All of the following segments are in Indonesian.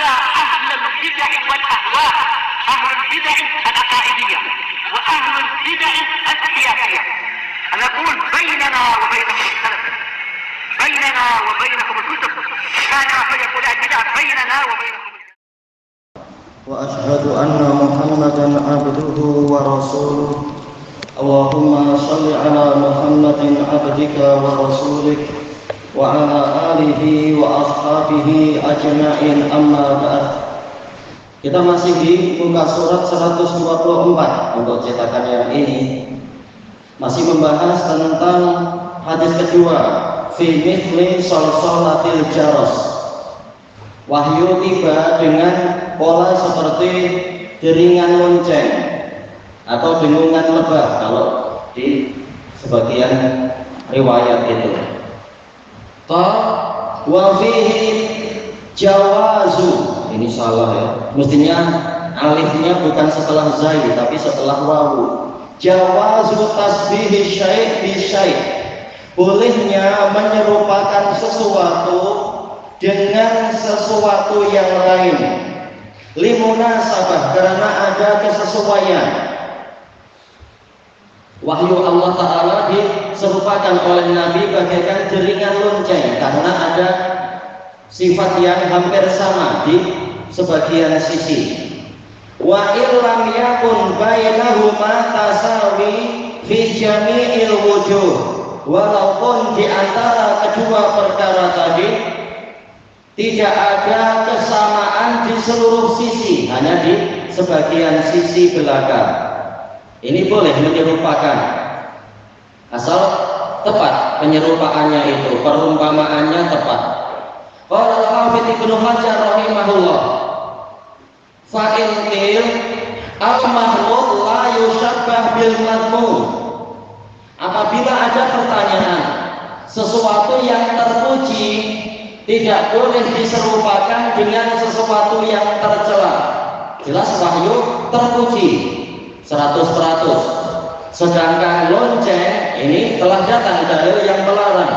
على أهل البدع والأهواء، أهل البدع العقائدية وأهل البدع السياسية. أنا أقول بيننا وبينكم السلف، بيننا وبينكم الكتب، كان فيقول البدع بيننا وبينكم. وأشهد أن محمدا عبده ورسوله. اللهم صل على محمد عبدك ورسولك وعلى آله وأصحابه أجمعين. Amma ba'd. Kita masih di muka surat 124 untuk cetakan yang ini, masih membahas tentang hadis kedua, fi mithli salsalatil jaros. Wahyu tiba dengan pola seperti deringan lonceng atau dengungan lebah kalau di sebagian riwayat itu. Wa fihi jawazu, ini salah ya, mestinya alifnya bukan setelah zai tapi setelah wawu. Jawazu tasbihi syai' bi syai', bolehnya menyerupakan sesuatu dengan sesuatu yang lain. Limunasabah, karena ada kesesuaian. Wahyu Allah Ta'ala diserupakan oleh Nabi bagaikan deringan lonceng karena ada sifat yang hampir sama di sebagian sisi. Wa illam yakun bainahuma tasawi fi jami'il wujuh, walaupun di antara kedua perkara tadi tidak ada kesamaan di seluruh sisi, hanya di sebagian sisi belakang. Ini boleh menyerupakan, asal tepat penyerupaannya itu, perumpamaannya tepat. Qala al-Hafidz Ibnu Hajar rahimahullah, fa'il al-mahmud la yushabbah bil madmum. Apabila ada pertanyaan, sesuatu yang terpuji tidak boleh diserupakan dengan sesuatu yang tercela. Jelas wahyu terpuji 100%. Sedangkan lonceng ini telah datang dalil yang melarang,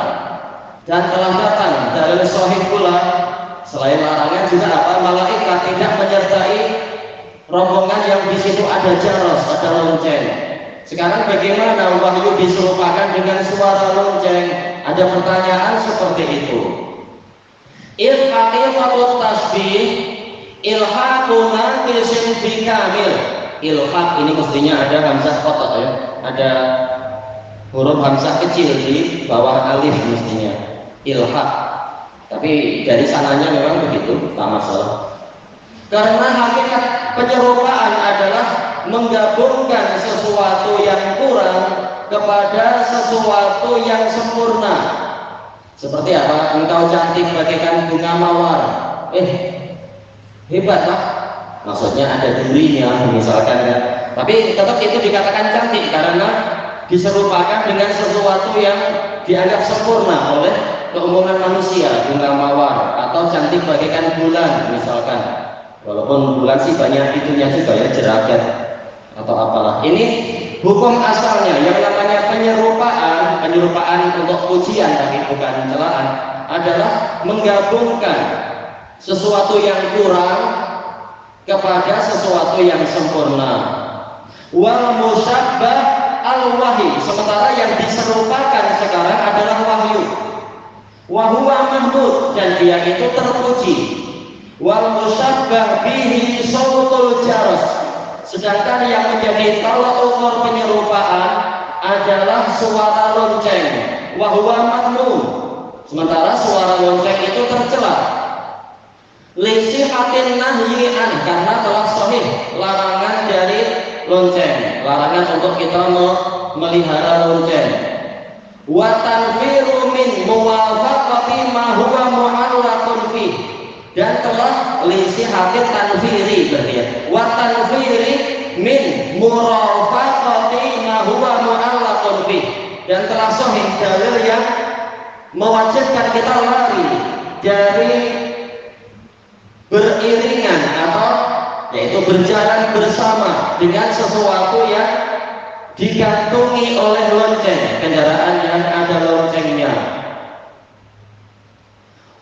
dan telah datang dalil sahih pula. Selain larangan juga apa? Malaikat tidak menyertai rombongan yang di situ ada jaros, ada lonceng. Sekarang bagaimana wahyu diserupakan dengan suara lonceng? Ada pertanyaan seperti itu. Ilhaqul tasbih ilhaquna qisim bi kamil. Ilhaq ini mestinya ada hamzah kotak ya, ada huruf hamzah kecil di bawah alif mestinya. Ilhaq. Tapi dari sananya memang begitu, tak masalah. Karena hakikat penyerupaan adalah menggabungkan sesuatu yang kurang kepada sesuatu yang sempurna. Seperti apa? Engkau cantik bagaikan bunga mawar. Hebat lah. Maksudnya ada durinya misalkan ya. Tapi tetap itu dikatakan cantik karena diserupakan dengan sesuatu yang dianggap sempurna oleh keumuman manusia, bunga mawar, atau cantik bagaikan bulan misalkan. Walaupun bulan sih banyak itunya juga ya, jeragat atau apalah. Ini hukum asalnya yang namanya penyerupaan untuk pujian tapi bukan celaan, adalah menggabungkan sesuatu yang kurang kepada sesuatu yang sempurna. Wal musyabbah al wahyi, sementara yang diserupakan sekarang adalah wahyu. Wa huwa mahmud, dan dia itu terpuji. Wal musyabbah bihi sautul jaros, sedangkan yang menjadi tolak ukur penyerupaan adalah suara lonceng. Wa huwa mahmud, sementara suara lonceng itu tercela. Lisihatin nahyi an, karena telah sahih larangan dari lonceng, larangan untuk kita memelihara lonceng. Wa tanfiru min muwafaqati ma huwa mu'allaqun fi, dan telah lisihatin tanfiri berarti ya. Wa tanfiri min murafaqati ma huwa mu'allaqun fi, dan telah sahih dalil yang mewajibkan kita lari dari beriringan atau yaitu berjalan bersama dengan sesuatu yang digantungi oleh lonceng, kendaraan yang ada loncengnya.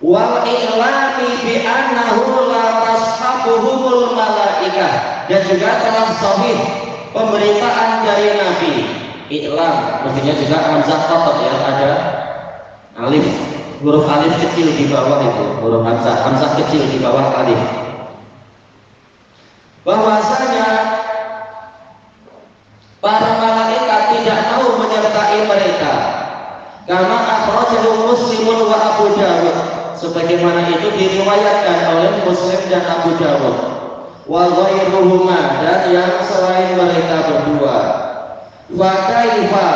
Wal i'lami bi annahu la akhbaruhumul malaikah, dan juga telah sahih pemberitaan dari Nabi. Iklam, maksudnya juga hamzah qat'ah ya, ada alif, huruf alif kecil di bawah itu, huruf hamzah kecil di bawah alif. Bahwasanya para malaikat tidak mau menyertai mereka. Kama akhrajahu Muslimun wa Abu Dawud, sebagaimana itu diriwayatkan oleh Muslim dan Abu Dawud. Wa ghairuhuma, dan yang selain mereka berdua. Wa kaifa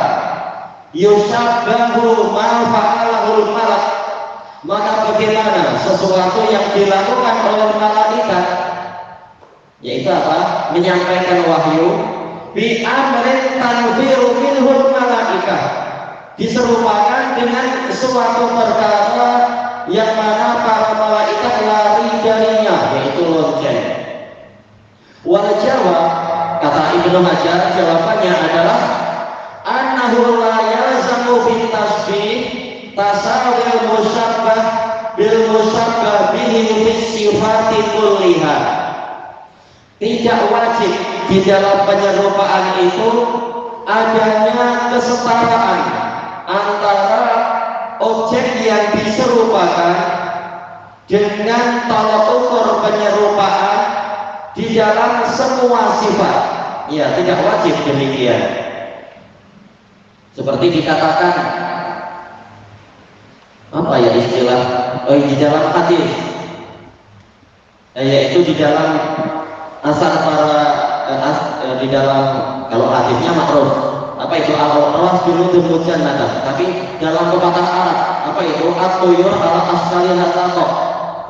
yushabbahu ma fa'alahul malak, maka bagaimana sesuatu yang dilakukan oleh malaikat, yaitu apa? Menyampaikan wahyu, bi amrin tanfiru minhul malaikah, diserupakan dengan suatu perkara yang mana para malaikat lari darinya, yaitu lonceng. Wal jawab, kata Ibnu Hajar, jawabannya adalah annahu la yalzamu bin tasbih tasawil musyabbah bil musyabbah bihi fi sifati kulliha. Tidak wajib di dalam penyerupaan itu adanya kesetaraan antara objek yang diserupakan dengan tolak ukur penyerupaan di dalam semua sifat. Ya, tidak wajib demikian. Seperti dikatakan apa ya istilah di dalam hadis, yaitu di dalam asal para di dalam, kalau hadisnya makruf, apa itu al-ras dulu demikian nada, tapi dalam pepatah Arab apa itu at-tuyur ala askalil hataqo,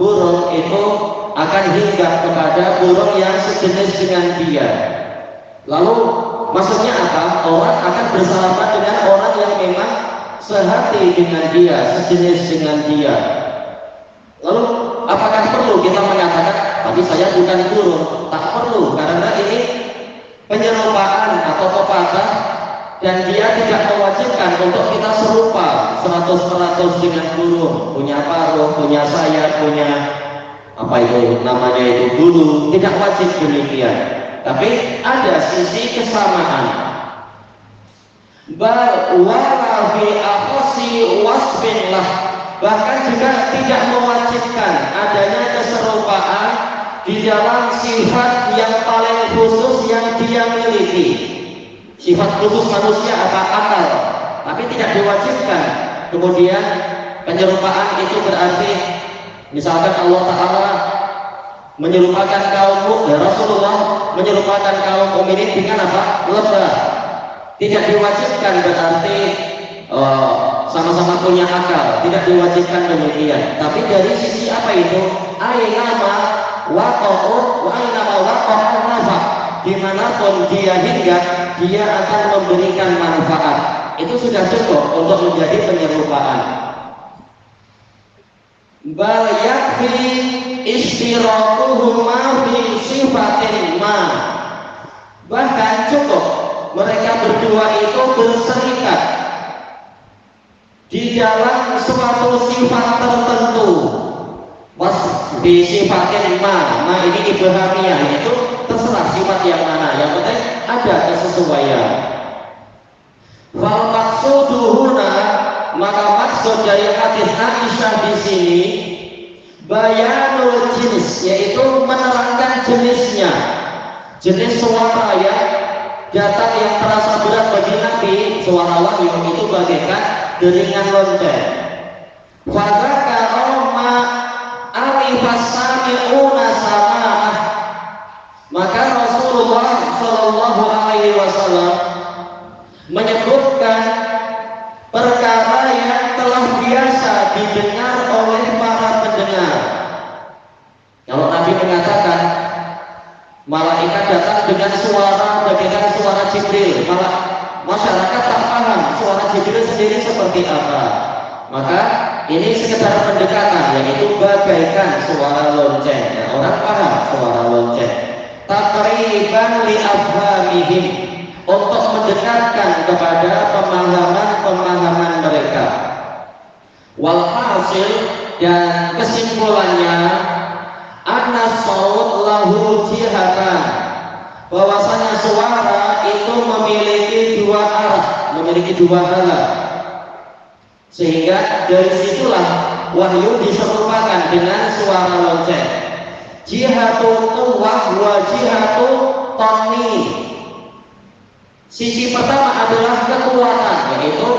burung itu akan hinggap kepada burung yang sejenis dengan dia. Lalu maksudnya apa? Orang akan bersalaman dengan orang yang memang sehati dengan dia, sejenis dengan dia. Lalu apakah perlu kita mengatakan tapi saya bukan burung? Tak perlu, karena ini penyerupaan atau pepatah, dan dia tidak mewajibkan untuk kita serupa 100% dengan burung, punya paruh, punya sayap, punya apa itu namanya itu bulu, tidak wajib demikian. Tapi ada sisi kesamaan. Bal wala fi akhasi wasfin lah, bahkan juga tidak mewajibkan adanya keserupaan di dalam sifat yang paling khusus yang dia miliki. Sifat khusus manusia apa? Akal. Tapi tidak diwajibkan kemudian penyerupaan itu berarti misalkan Allah Ta'ala menyerupakan kaum Rasulullah menyerupakan kaum mukminin dengan apa? Lebah. Tidak diwajibkan berarti sama-sama punya akal, tidak diwajibkan demikian. Tapi dari sisi apa itu? Ainama waqa'u wa ainama waqa'a nafa, dimanapun dia hinggap, dia akan memberikan manfaat. Itu sudah cukup untuk menjadi penyerupaan. Bal yakfi istiraquhuma fi sifatin ma, bahkan cukup mereka berdua itu berserikat di dalam suatu sifat tertentu. Was di sifatin ma ini ibhamiyah, yaitu terserah sifat yang mana, yang penting ada kesesuaian. Fal maqsuduhuna, maka maksud dari hadis Aisyah di sini bayanul jenis, yaitu menerangkan jenisnya, jenis suara yang datang yang terasa berat bagi Nabi, suara wahyu itu bagaikan deringan lonceng. Fadzakara ma alifas sami'una sama'ah, maka Rasulullah Shallallahu Alaihi Wasallam menyebutkan perkara yang telah biasa didengar oleh para pendengar. Kalau Nabi mengatakan malaikat datang dengan suara bagaikan suara Jibril, malah masyarakat tak paham suara Jibril sendiri seperti apa. Maka ini sekedar pendekatan, yaitu bagaikan suara lonceng. Ya, orang paham suara lonceng. Taqriban li afhamihim, untuk mendekatkan kepada pemahaman mereka. Walhasil, dan kesimpulannya, anna saut lahu jihatan, bahwasanya suara itu memiliki dua arah, memiliki dua arah. Sehingga dari situlah wahyu diserupakan dengan suara lonceng. Jihatu quwwah wa jihatu tani. Sisi pertama adalah kekuatan, yaitu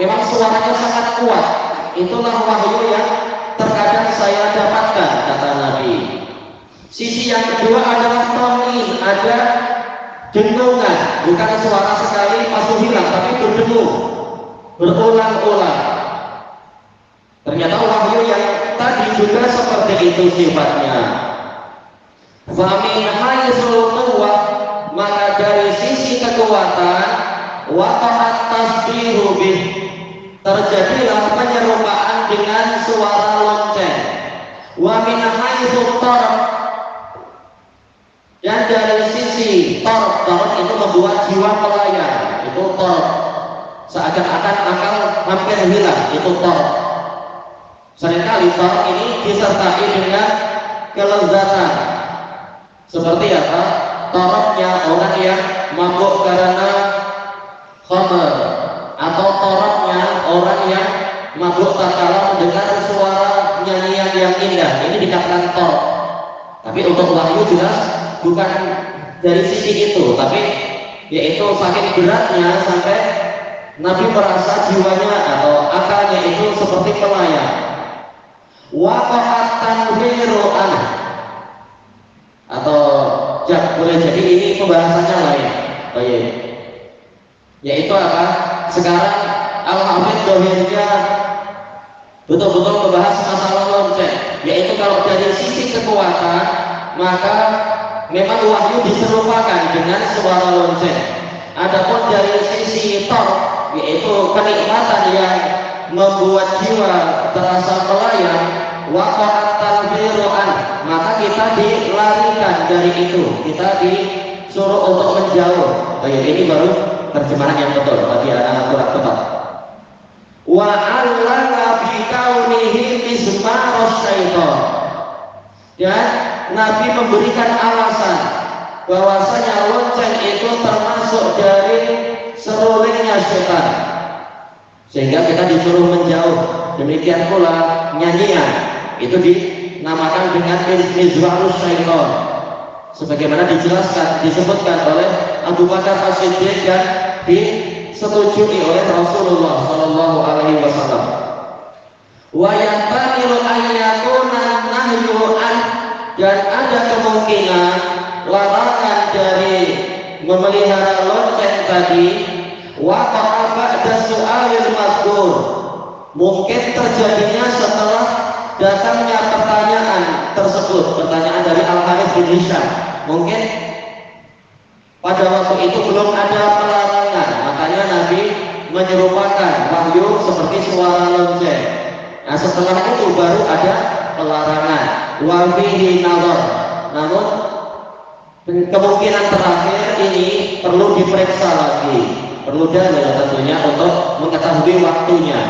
memang suaranya sangat kuat. Itulah wahyu yang terkadang saya dapatkan, kata Nabi. Sisi yang kedua adalah tani, ada dengungan, bukan suara sekali langsung hilang, tapi berdengung, berulang-ulang. Ternyata wahyu yang tadi juga seperti itu sifatnya. Famin haitsul quwwah, maka dari sisi kekuatan, waqa'at tasbihu bih, terjadilah penyerupaan dengan suara lonceng. Wa min haitsul tarab, dan dari sisi tarab itu membuat jiwa melayang, itu tarab, seakan-akan akal hampir hilang, itu tarab. Seringkali tarab ini disertai dengan kelezatan. Seperti apa? Tarabnya orang yang mabuk karena khamr, atau tarabnya orang yang mabuk tatkala mendengar suara nyanyian yang indah. Ini dikatakan tarab. Tapi untuk wahyu jelas bukan dari sisi itu, tapi yaitu saking beratnya sampai Nabi merasa jiwanya atau akalnya itu seperti melayang. Waqa'at tanwiru anhu, atau boleh jadi ini pembahasannya lain. Baik. Yaitu apa? Sekarang Al-Hafidz dohirnya betul-betul membahas masalah lonceng. Yaitu kalau dari sisi kekuatan, maka memang wahyu diserupakan dengan suara lonceng. Adapun dari sisi tor, yaitu kenikmatan yang membuat jiwa terasa melayang, waqa'at tanwiru'an, maka kita dilarikan dari itu, kita disuruh untuk menjauh. Ini baru terjemahan yang betul bagi anak kurang tepat. Wa 'allama bi kaunihi mizmarus syaitan, dan Nabi memberikan alasan bahwasanya lonceng itu termasuk dari serulingnya setan, sehingga kita disuruh menjauh. Demikian pula nyanyian itu dinamakan dengan mizmarus syaitan, sebagaimana dijelaskan, disebutkan oleh Abu Bakar As-Siddiq dan disetujui oleh Rasulullah Shallallahu Alaihi Wasallam. Wa yantamilu an yakuna nahyu an, dan ada kemungkinan larangan dari memelihara lonceng tadi waqa'a ba'da su'alil mazkur, mungkin terjadinya setelah datangnya pertanyaan tersebut, pertanyaan dari Al-Harits bin Hisham. Mungkin pada waktu itu belum ada pelarangan, makanya Nabi menyerupakan wahyu seperti suara lonceng. Nah, setelah itu baru ada pelarangan. Wa fihi nazar, namun kemungkinan terakhir ini perlu diperiksa lagi, perlu dalil tentunya untuk mengetahui waktunya.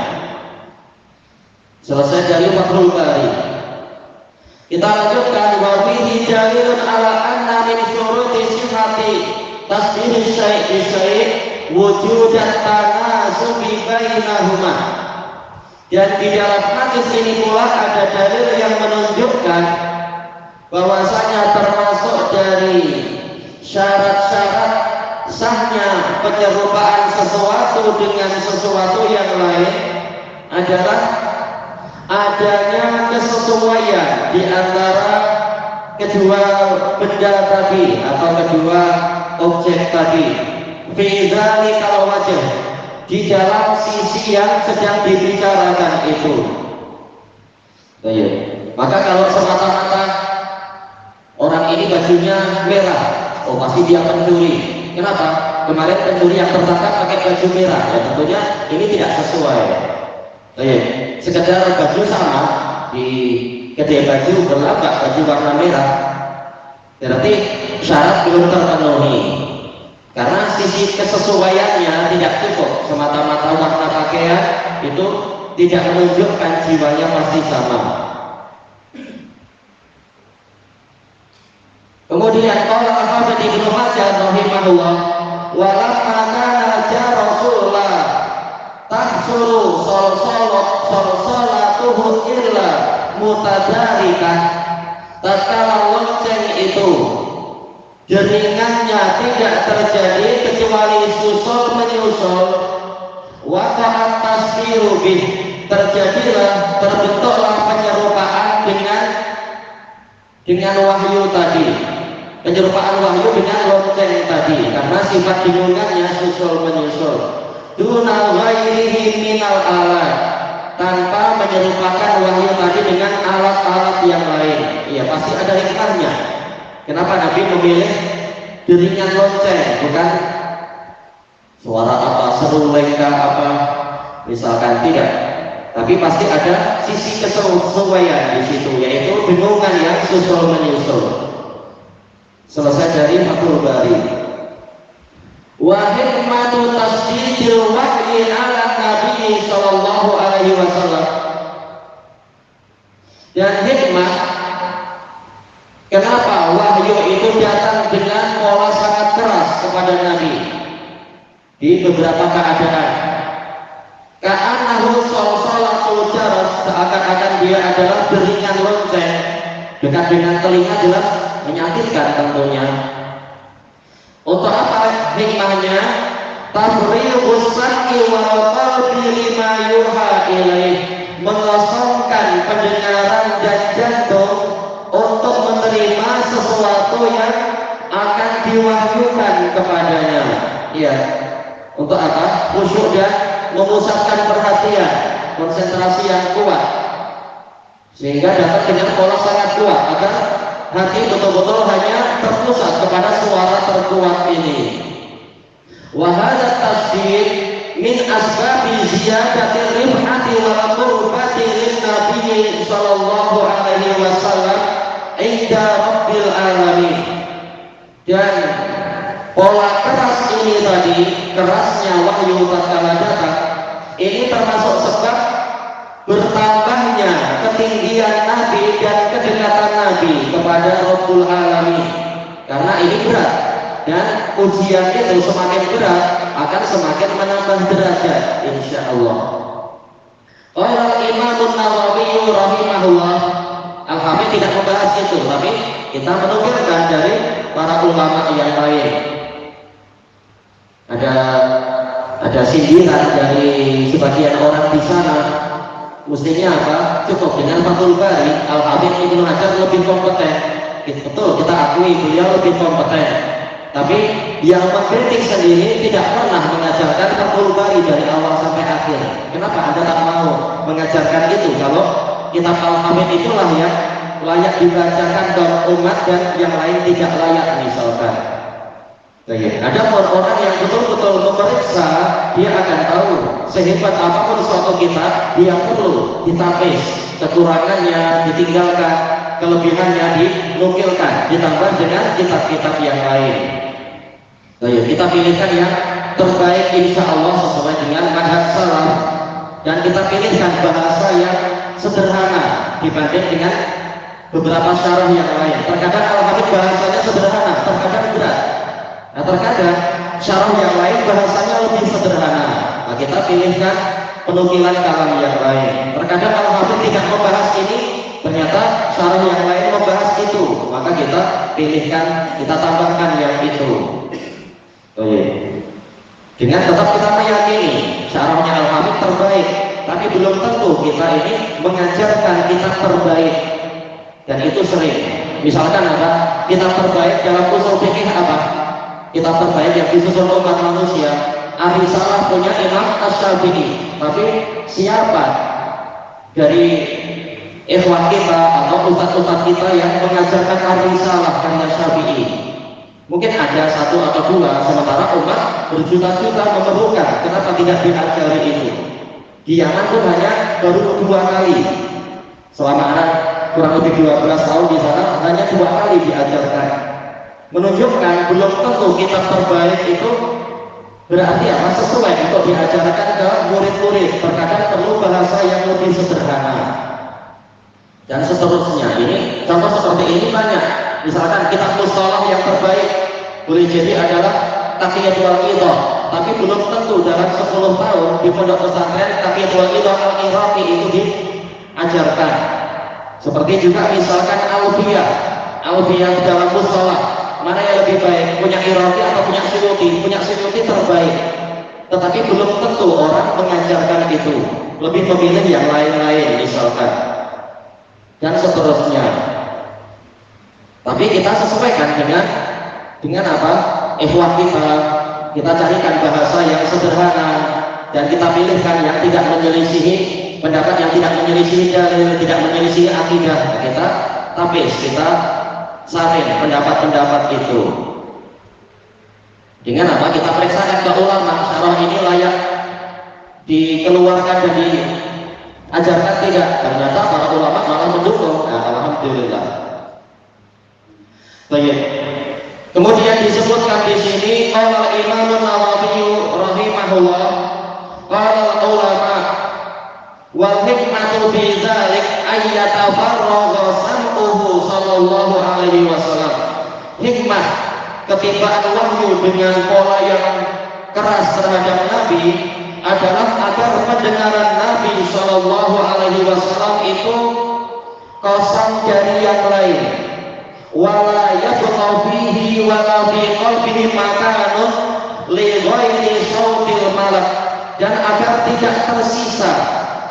Selesai dari Fathul Bari. Kita lanjutkan, wa fihi dalilun ala anna min syuruti sihhati tasbih syai' wujudan tanasubi bainahuma. Dan di dalam hadis ini pula ada dalil yang menunjukkan bahwasanya termasuk dari syarat-syarat sahnya penyerupaan sesuatu dengan sesuatu yang lain adalah adanya kesesuaian di antara kedua benda tadi atau kedua objek tadi. Fi dzalikal wajh, di dalam sisi yang sedang dibicarakan itu. Baik. Maka kalau semata-mata orang ini bajunya merah, oh pasti dia pencuri. Kenapa? Kemarin pencuri yang tertangkap pakai baju merah, ya tentunya ini tidak sesuai. Baik. Sekedar baju sama di kedai baju berlabak baju warna merah, berarti syarat belum terpenuhi. Karena sisi kesesuaiannya tidak cukup, semata-mata warna pakaian itu tidak menunjukkan jiwanya pasti sama. Kemudian qala al-Hafidz Ibnu Hajar rahimahullah, wa lamma kana Rasulullah tahsulu salsalatuhu illa mutadarikan, tatkala lonceng itu jaringannya tidak terjadi kecuali susul menyusul, waqa'at tasbiru bih, terbentuklah penyerupaan dengan wahyu tadi, penyerupaan wahyu dengan lonceng tadi, karena sifat dengungannya susul menyusul. Duna ghairihi minal alat, tanpa menyerupakan wahyu tadi dengan alat-alat yang lain. Iya, pasti ada hikmahnya. Kenapa Nabi memilih deringan lonceng, bukan suara apa, seruling apa, misalkan, tidak. Tapi pasti ada sisi kesesuaian di situ, yaitu dengungan yang susul menyusul. Selesai dari Fathul Bari. Wa hikmatu tasdidil wahyi ala Nabi sallallahu alaihi wasallam, dan hikmah kenapa wahyu itu datang dengan pola sangat keras kepada Nabi di beberapa keadaan. Ka'annahu salsalatul jaras, seakan-akan dia adalah deringan lonceng, dekat dengan telinga jelas menyakitkan tentunya. Untuk apa hikmahnya? Tafriqus sam'i wal qalbi lima yuha ilaih, mengosongkan pendengaran dan jantung untuk menerima sesuatu yang akan diwahyukan kepadanya. Ya, untuk apa? Khusyuk dan memusatkan perhatian, konsentrasi yang kuat, sehingga dapat dengan pola sangat kuat agar hati betul-betul hanya terpusat kepada suara terkuat ini. Wa hadza tasdid min asbabi ziyadati rifati wa qurbati lin nabiy sallallahu alaihi wasallam inda rabbil alamin. Dan pola keras ini tadi, kerasnya wahyu tatkala datang, ini termasuk sebab bertambahnya ketinggian Nabi dan kedekatan Nabi kepada Rabbul Alamin. Karena ini berat, dan ujian itu semakin berat akan semakin menambah derajat insyaallah. Qala Imam Nawawi rahimahullah, Al-Hafidz tidak membahas itu, tapi kita menukilkan dari para ulama yang lain. Ada sindiran dari sebagian orang di sana. Mestinya apa? Cukup dengan Fathul Bari, Al-Hafidz Ibnu Hajar lebih kompeten. Betul, kita akui beliau lebih kompeten. Tapi yang mengkritik sendiri tidak pernah mengajarkan Fathul Bari dari awal sampai akhir. Kenapa Anda tak mau mengajarkan itu? Kalau kitab Al-Hafidz itulah yang layak dibacakan oleh umat dan yang lain tidak layak misalkan. Ada orang yang betul-betul memeriksa, dia akan tahu sehebat apapun suatu kitab, dia perlu ditapis, kekurangannya ditinggalkan, kelebihannya dinukilkan, ditambah dengan kitab-kitab yang lain. Kita pilihkan yang terbaik insya Allah sesuai dengan manhaj salaf, dan kita pilihkan bahasa yang sederhana dibanding dengan beberapa syarah yang lain. Terkadang Al-Hafidz bahasanya sederhana, terkadang berat. Nah, terkadang syarah yang lain bahasanya lebih sederhana. Nah, kita pilihkan penukilan kalam yang lain. Terkadang Al-Hafidz tidak membahas ini, ternyata syarah yang lain membahas itu. Maka kita pilihkan, kita tambahkan yang itu. Dengan tetap kita meyakini syarahnya Al-Hafidz terbaik, tapi belum tentu kita ini mengajarkan kitab terbaik. Dan itu sering. Misalkan apa? Kitab terbaik dalam usul fikih apa? Kitab terbaik yang disusun umat manusia, Ar-Risalah punya Imam Asy-Syafi'i. Tapi siapa dari ikhwan kita atau ustadz-ustadz kita yang mengajarkan Ar-Risalah karya Syafi'i? Mungkin ada satu atau dua, sementara umat berjuta-juta memerlukan. Kenapa tidak diajari itu? Di Yaman pun hanya baru 2 kali. Selama anak kurang lebih 12 tahun di sana hanya 2 kali diajarkan. Menunjukkan belum tentu kitab terbaik itu berarti apa sesuai untuk diajarkan ke murid-murid. Terkadang perlu bahasa yang lebih sederhana dan seterusnya. Ini contoh seperti ini banyak. Misalkan kitab Mustalah boleh jadi adalah taqiyatul idhah, tapi belum tentu dalam 10 tahun di pondok pesantren taqiyatul idhah al-iraqi itu diajarkan. Seperti juga misalkan alfiyah dalam mustalah, mana yang lebih baik, punya iraqi atau punya suyuti terbaik, tetapi belum tentu orang mengajarkan itu, lebih memilih yang lain-lain misalkan, dan seterusnya. Tapi kita sesuaikan dengan apa? Ikhwan kita carikan bahasa yang sederhana dan kita pilihkan yang tidak menyelisihi pendapat, yang tidak menyelisihi dalil, tidak menyelisihi akidah. Kita tapis, kita saring pendapat-pendapat itu. Dengan apa? Kita periksakan ke ulama, syarah ini layak dikeluarkan dan diajarkan tidak. Ternyata para ulama malah mendukung. Nah, alhamdulillah. Baik. Kemudian disebutkan di sini qala Imam Nawawi rahimahullah, qala ulama wal hikmatu fi dzalik ay yatafarraga sam'uhu sallallahu alaihi wasallam. Hikmah ketimbaan wahyu dengan pola yang keras terhadap Nabi adalah agar pendengaran Nabi sallallahu alaihi wasallam itu kosong dari yang lain. Wala yabqa fihi wala fi qalbihi makanun li ghairi sautil malak, dan agar tidak tersisa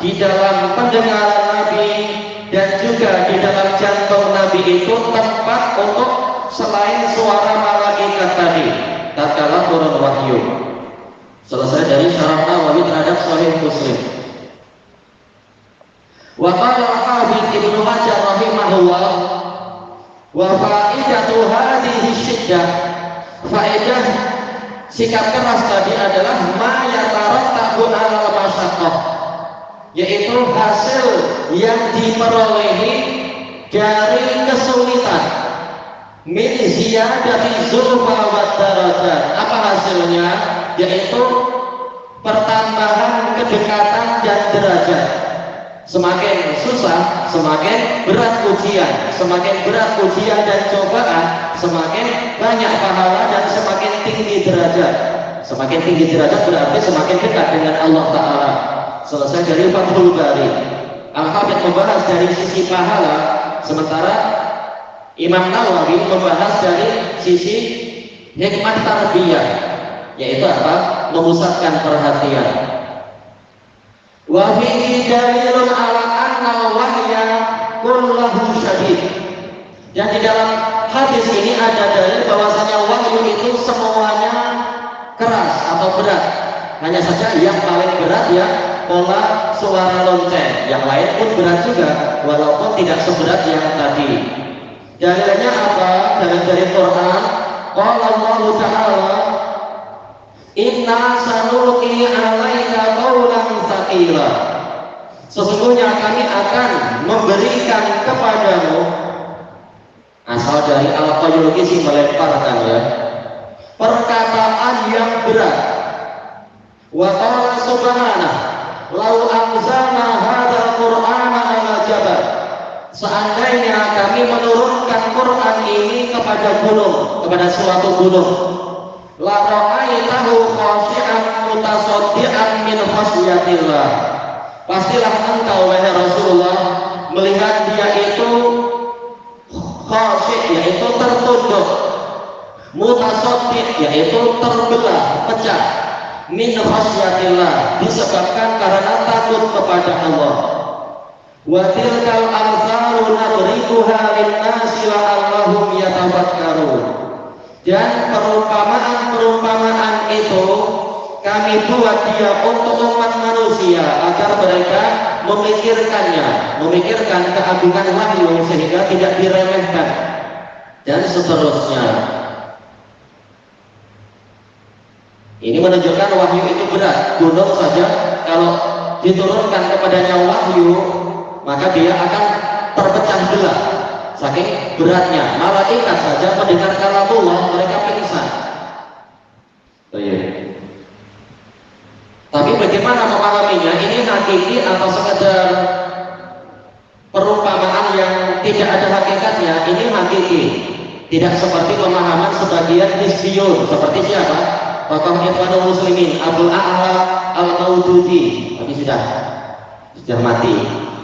di dalam pendengaran Nabi dan juga di dalam jantung Nabi itu tempat untuk selain suara malaikat tadi tatkala turun wahyu. Selesai dari syarah Nawawi terhadap Sahih Muslim. Wa qala al-Hafidz Ibnu Hajar rahimahullah, wa faidatu hadhihi syiddah, faedah sikap keras tadi adalah ma yatarattabu 'alal masyaqqah, yaitu hasil yang diperolehi dari kesulitan, min ziyadati zulfa wa darajat. Apa hasilnya? Yaitu pertambahan kedekatan dan derajat. Semakin susah, semakin berat ujian, semakin berat ujian dan cobaan, semakin banyak pahala dan semakin tinggi derajat. Semakin tinggi derajat berarti semakin dekat dengan Allah Ta'ala. Selesai dari Fathul Bari. Al-Hafidz membahas dari sisi pahala, sementara Imam Nawawi membahas dari sisi hikmah tarbiyah, yaitu apa? Memusatkan perhatian. Wa fihi dalilun ala anna wahya kulluhu syadid. Dan di dalam hadis ini ada dalil bahwasanya wahyu itu semuanya keras atau berat. Hanya saja yang paling berat ya pola suara lonceng. Yang lain pun berat juga, walaupun tidak seberat yang tadi. Dalilnya apa? Dalil dari Quran. Qala Allah Ta'ala, inna sanulqi 'alaika qawlan tsaqila. Sesungguhnya kami akan memberikan kepadamu, asal dari al-qayyulqi sih melemparkan ya, perkataan yang berat. Wa qala subhanahu lau anzalna hadzal qur'ana 'ala jabal, seandainya kami menurunkan Quran ini kepada gunung, kepada suatu gunung, la ra'aitahu khashi'an mutasaddian min khasyatillah, pastilah engkau wahai Rasulullah melihat dia itu khasyi', yaitu tertunduk, mutasaddi' yaitu terbelah, pecah, min khasyatillah disebabkan karena takut kepada Allah. Wa tilkal amsalu nadribuha lin-nasi la'allahum yatafakkarun. Dan perumpamaan-perumpamaan itu kami buat dia untuk umat manusia agar mereka memikirkan keagungan wahyu sehingga tidak diremehkan dan seterusnya. Ini menunjukkan wahyu itu berat. Gunung saja kalau diturunkan kepadanya wahyu, maka dia akan terpecah belah saking beratnya. Malaikat saja mendengar kalamullah mereka pingsan. Tapi bagaimana memahaminya? Ini hakiki atau sekedar perumpamaan yang tidak ada hakikatnya? Ini hakiki. Tidak seperti pemahaman sebagian Hizbiyun. Seperti siapa? Tokoh Ikhwanul Muslimin Abdul A'la Al-Maududi. Tapi sudah mati.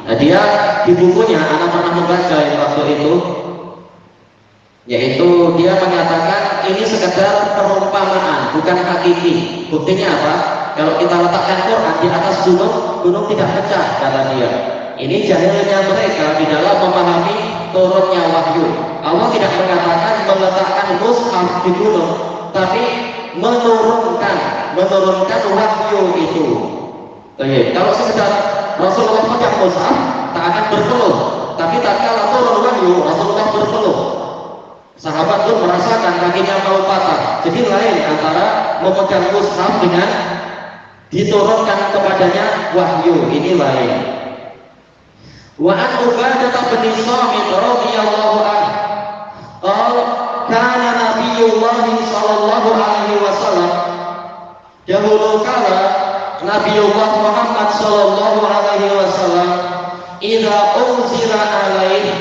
Nah, dia di bukunya anak pernah membaca waktu itu, yaitu dia menyatakan ini sekedar perumpamaan, bukan hakiki. Buktinya apa? Kalau kita letakkan Quran di atas gunung tidak pecah, kata dia. Ini jahilnya mereka di dalam memahami turunnya wahyu. Allah tidak mengatakan meletakkan mushaf di gunung, tapi menurunkan wahyu itu. Kalau sekedar Rasulullah pegang mushaf, tak akan berpeluh. Tapi tak kala turun wahyu, Rasulullah berpeluh. Sahabat pun merasakan kakinya mau patah. Jadi lain antara memegang mushaf dengan diturunkan kepadanya wahyu. Ini lain. Wa an Ubadah bin Samit radhiyallahu anhu qala kana Nabiyullah sallallahu alaihi wasallam, dahulu kala Nabiullah Muhammad sallallahu alaihi wasallam idza unzila alaihi,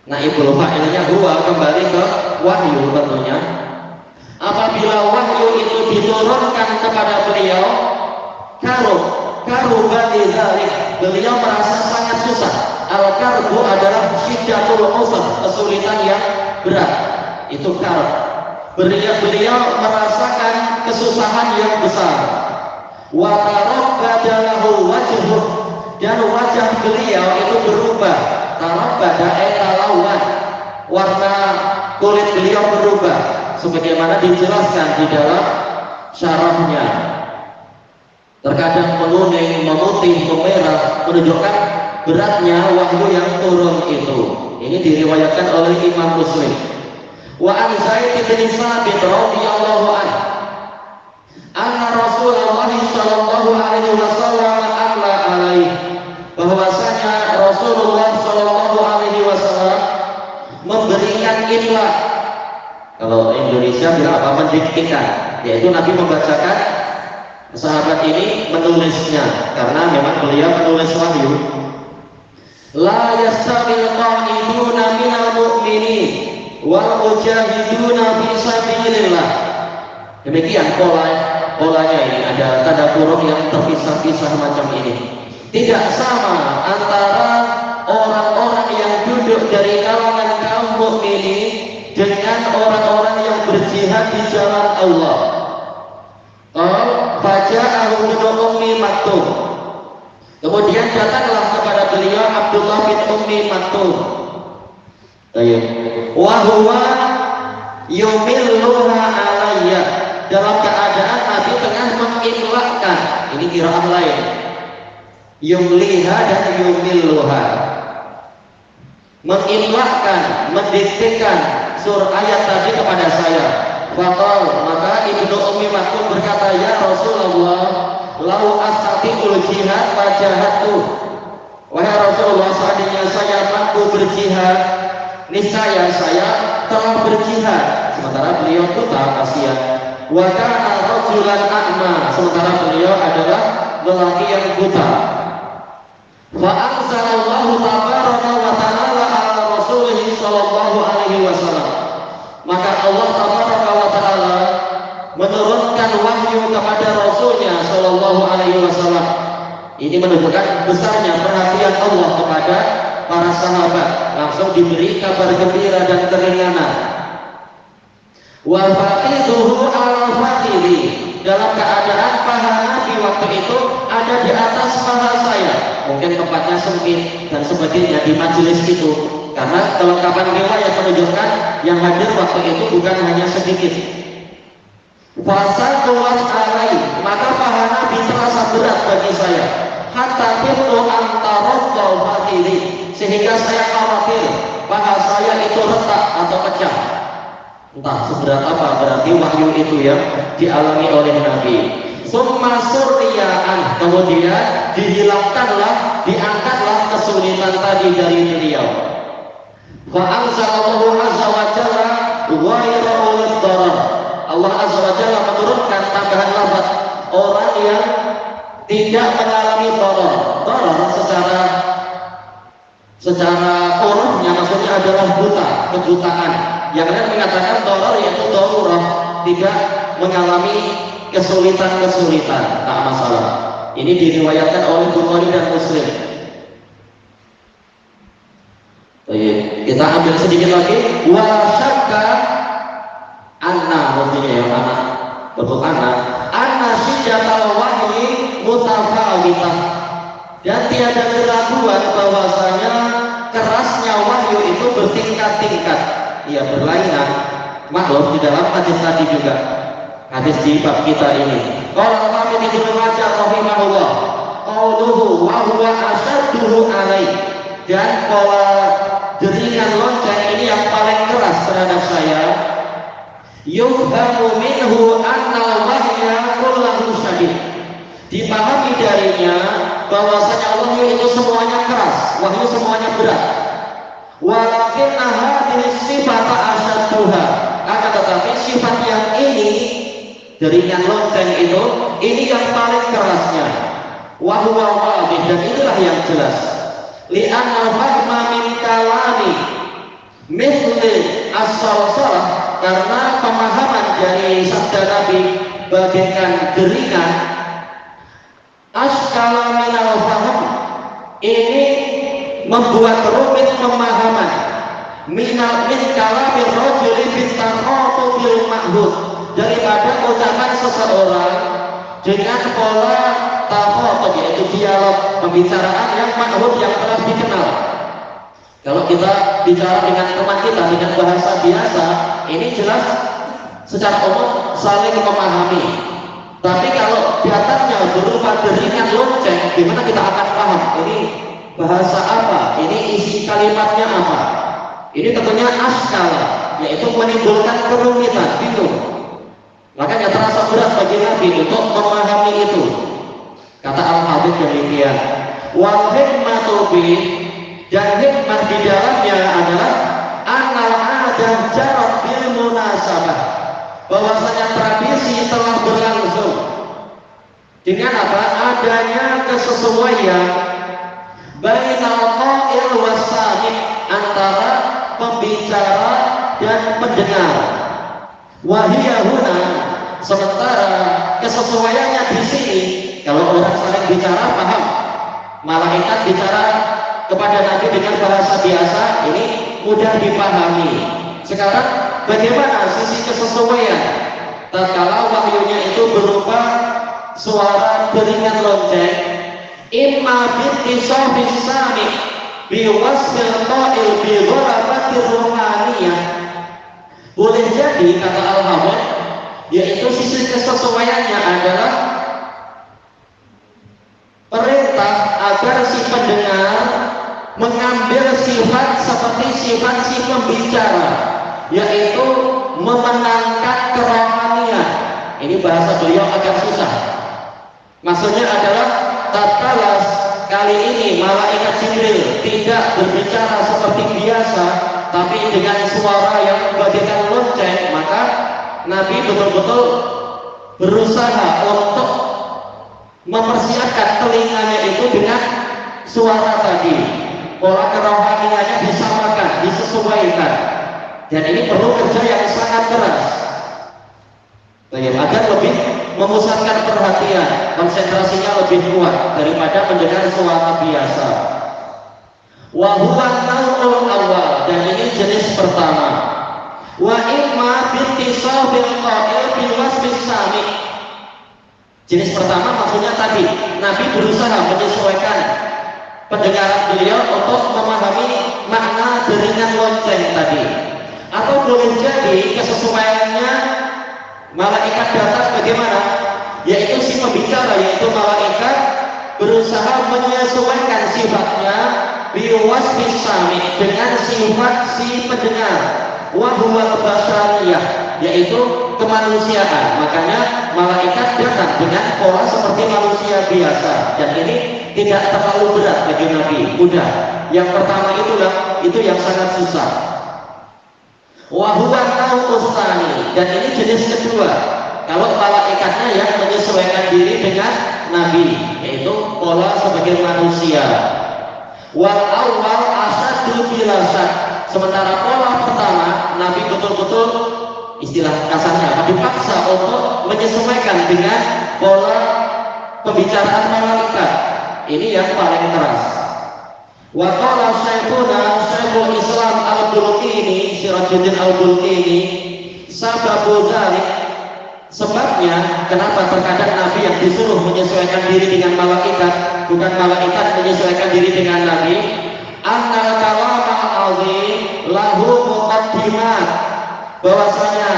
naibul fa'ilnya huwa, kembali ke wahyu tentunya. Apabila wahyu itu diturunkan kepada beliau, karuba dzalik, beliau merasa sangat susah. Al-karbu adalah syiddatul usr, kesulitan yang berat. Itu karb. Beliau merasakan kesusahan yang besar. Wa tarabbada lahu wajhuh, dan wajah beliau itu berubah. Tarabbada lawan, warna kulit beliau berubah, sebagaimana dijelaskan di dalam syarahnya. Terkadang menguning, memutih, memerah, menunjukkan beratnya wahyu yang turun itu. Ini diriwayatkan oleh Imam Muslim. Wa an Zaid bin Sabit radhiyallahu anhu anna Rasulullah sallallahu alaihi wasallam amla alaihi, bahwasanya Rasulullah sallallahu alaihi wasallam memberikan imla. Kalau Indonesia bilang apa? Mendiktikan, yaitu Nabi membacakan, sahabat ini menulisnya karena memang beliau menulis wahyu. La yastawil qa'iduna minal mu'minin wal mujahiduna fi sabilillah. Demikian polanya ini, ada tanda kurung yang terpisah-pisah macam ini. Tidak sama antara orang-orang yang duduk dari kalangan kaum mukminin dengan orang-orang yang berjihad di jalan Allah. Faja'ahu min Ummi Maktum, kemudian datanglah kepada beliau Abdullah bin Ummi Maktum. Wa huwa yumilluha alayya, dalam keadaan Nabi tengah mengimlakkan. Ini qiraah lain, yumliha dan yumilluha, mengimlakkan, mendiktekan surah ayat tadi kepada saya. Faqal, maka Ibnu Ummi Maktum berkata, ya Rasulullah, lau astati'ul jihad wajahatu, wahai Rasulullah, seandainya saya mampu berjihad, niscaya saya telah berjihad. Sementara beliau buta, kasihan. Wa kana rajulan a'ma, sementara beliau adalah lelaki yang buta. Fa anzalallahu tabaraka wa ta'ala ala Rasulih sallallahu alaihi wasallam, maka Allah tabaraka wa ta'ala menurunkan wahyu kepada Rasulnya sallallahu alaihi wasallam. Ini menunjukkan besarnya perhatian Allah kepada para sahabat, langsung diberi kabar gembira dan keringanan. Wa faqiduhu ala faqidi, dalam keadaan paha Nabi waktu itu ada di atas paha saya. Mungkin tempatnya sempit dan sebagainya di majelis itu, karena kelengkapan riwayat menunjukkan yang hadir waktu itu bukan hanya sedikit. Fasa kuat alai, maka paha Nabi terasa berat bagi saya. Hatta kuntu antaruddu faqidi, sehingga saya khawatir paha saya itu retak atau pecah. Entah seberat apa berarti wahyu itu yang dialami oleh Nabi. Summa surriyaan, kemudian dihilangkanlah, diangkatlah kesulitan tadi dari beliau. Fa anzalallahu azza wa jalla ghayra ulil darar, Allah azza wa jalla menurunkan tambahan lafaz orang yang tidak mengalami darar. Darar secara darurahnya maksudnya adalah buta, kebutaan. Yang lain mengatakan darur yaitu darurah, tidak mengalami kesulitan-kesulitan, tak masalah. Ini diriwayatkan oleh Bukhari dan Muslim. Kita ambil sedikit lagi. Wa syakka anna, maksudnya yang anak bentuk anak, anna syijatal wahyi mutafawitah, dan tiada keraguan bahwasanya kerasnya wahyu itu bertingkat-tingkat, ya berlainan. Maklum di dalam hadis tadi juga, hadis di bab kita ini. Qala Al-Hafidz Ibnu Hajar rahimahullah, qauluhu wa huwa asadduhu alaih, dan pola deringan lonceng ini yang paling keras terhadap saya. Yufhamu minhu annal wahya kullahu syadid, dipahami darinya bahwasanya wahyu itu semuanya keras, wahyu semuanya berat. Walakin hadhihi sifata asadduha, akan tetapi sifat yang ini deringan lonceng itu, ini yang paling kerasnya. Wa huwa wadih, dan itulah yang jelas. Li'anna fahma min kalami mithli as-salsalah, karena pemahaman dari sabda Nabi bagaikan deringan. Askala minal fahm, ini membuat rumit pemahaman. Min kalami rajuli bitaratu bil ma'hud, daripada ucapan seseorang dengan pola tafawut, yaitu dialog pembicaraan yang ma'hud, yang telah dikenal. Kalau kita bicara dengan teman kita dengan bahasa biasa, ini jelas secara umum saling memahami. Tapi kalau datangnya berupa deringan lonceng, gimana kita akan paham ini bahasa apa, ini isi kalimatnya apa? Ini tentunya askala, yaitu menimbulkan kerumitan, bingung. Makanya terasa berat bagi Nabi untuk memahami itu. Kata Al-Hafidz demikian. Wal hikmatu bi, dan hikmah di dalamnya adalah anal adah jarat bil munasabah, bahwasanya tradisi telah berlangsung dengan apa? Adanya kesesuaian bainal qa'il wasami', antara pembicara dan pendengar. Wahiyahuna, sementara kesesuaiannya di sini, kalau orang saling bicara paham, malaikat bicara kepada Nabi dengan bahasa biasa, ini mudah dipahami. Sekarang bagaimana sisi kesesuaian tatkala wahyunya itu berupa suara deringan lonceng? Imma bittisafis sami biwasfil qa'il bi gharabatir ruhaniyah, boleh jadi, kata Al-Hafidz, yaitu sisi kesesuaiannya adalah perintah agar si pendengar mengambil sifat seperti sifat si pembicara, yaitu memenangkan kerohanian. Ini bahasa beliau agak susah. Maksudnya adalah tatkala kali ini malaikat Jibril tidak berbicara seperti biasa, tapi dengan suara yang bagaikan lonceng, maka Nabi betul-betul berusaha untuk mempersiapkan telinganya itu dengan suara tadi. Pola kerohaniannya disamakan, disesuaikan, dan ini perlu kerja yang sangat keras agar lebih memusatkan perhatian, konsentrasinya lebih kuat daripada mendengar suara biasa. Wa huwa naw'ul awal, dan ini jenis pertama. Wa imma bittisabil qa'il bil wasfis sami'. Jenis pertama maksudnya tadi Nabi berusaha menyesuaikan pendengaran beliau untuk memahami makna deringan lonceng tadi. Atau boleh jadi kesesuaiannya malaikat datang bagaimana? Yaitu si pembicara, yaitu malaikat berusaha menyesuaikan sifatnya biwasfis sami', dengan sifat si pendengar, wa huwa basyariyah, yaitu kemanusiaan. Makanya malaikat datang dengan pola seperti manusia biasa, dan ini tidak terlalu berat bagi Nabi, mudah. Yang pertama itu yang sangat susah. Wa huwa nausani, dan ini jenis kedua. Kalau malaikatnya yang menyesuaikan diri dengan Nabi, yaitu pola sebagai manusia. Wal awal asad haddu bila syak. Sementara pola pertama Nabi betul-betul istilah kasarnya dipaksa untuk menyesuaikan dengan pola pembicaraan malaikat. Ini yang paling keras. Wa qala Syekhul Islam Al-Bulqini, Sirajuddin Al-Bulqini, sababu dzalik, sebabnya kenapa terkadang Nabi yang disuruh menyesuaikan diri dengan malaikat, bukan malaikat menyesuaikan diri dengan Nabi. Annal kalam al-azim lahu muqaddimat, bahwasanya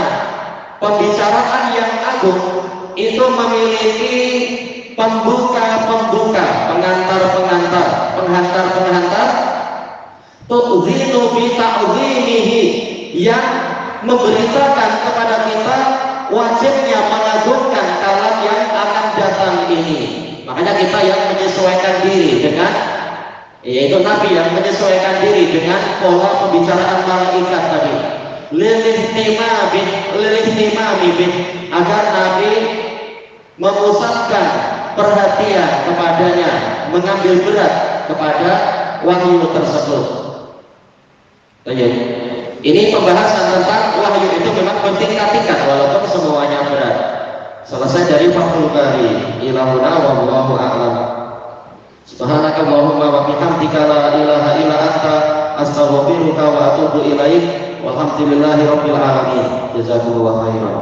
pembicaraan yang agung itu memiliki pembuka-pembuka, pengantar-pengantar, penghantar-penghantar, tu'zinu bi ta'zimihi, yang memberitakan kepada kita wajibnya mengagungkan kalam yang akan datang ini. Makanya kita yang menyesuaikan diri dengan, yaitu Nabi yang menyesuaikan diri dengan pola pembicaraan malaikat tadi. Lilihtimami bin, agar Nabi memusatkan perhatian kepadanya, mengambil berat kepada wahyu tersebut. Ini pembahasan tentang wahyu itu memang bertingkat-tingkat walaupun semuanya berat. Selesai dari Fathul Bari. Ilahuna wallahu a'lam. Subhanakallahumma wa bihamdika la ilaha illa anta astaghfiruka wa atubu ilaik. Walhamdulillahi rabbil alamin. Jazakumullahu khairan.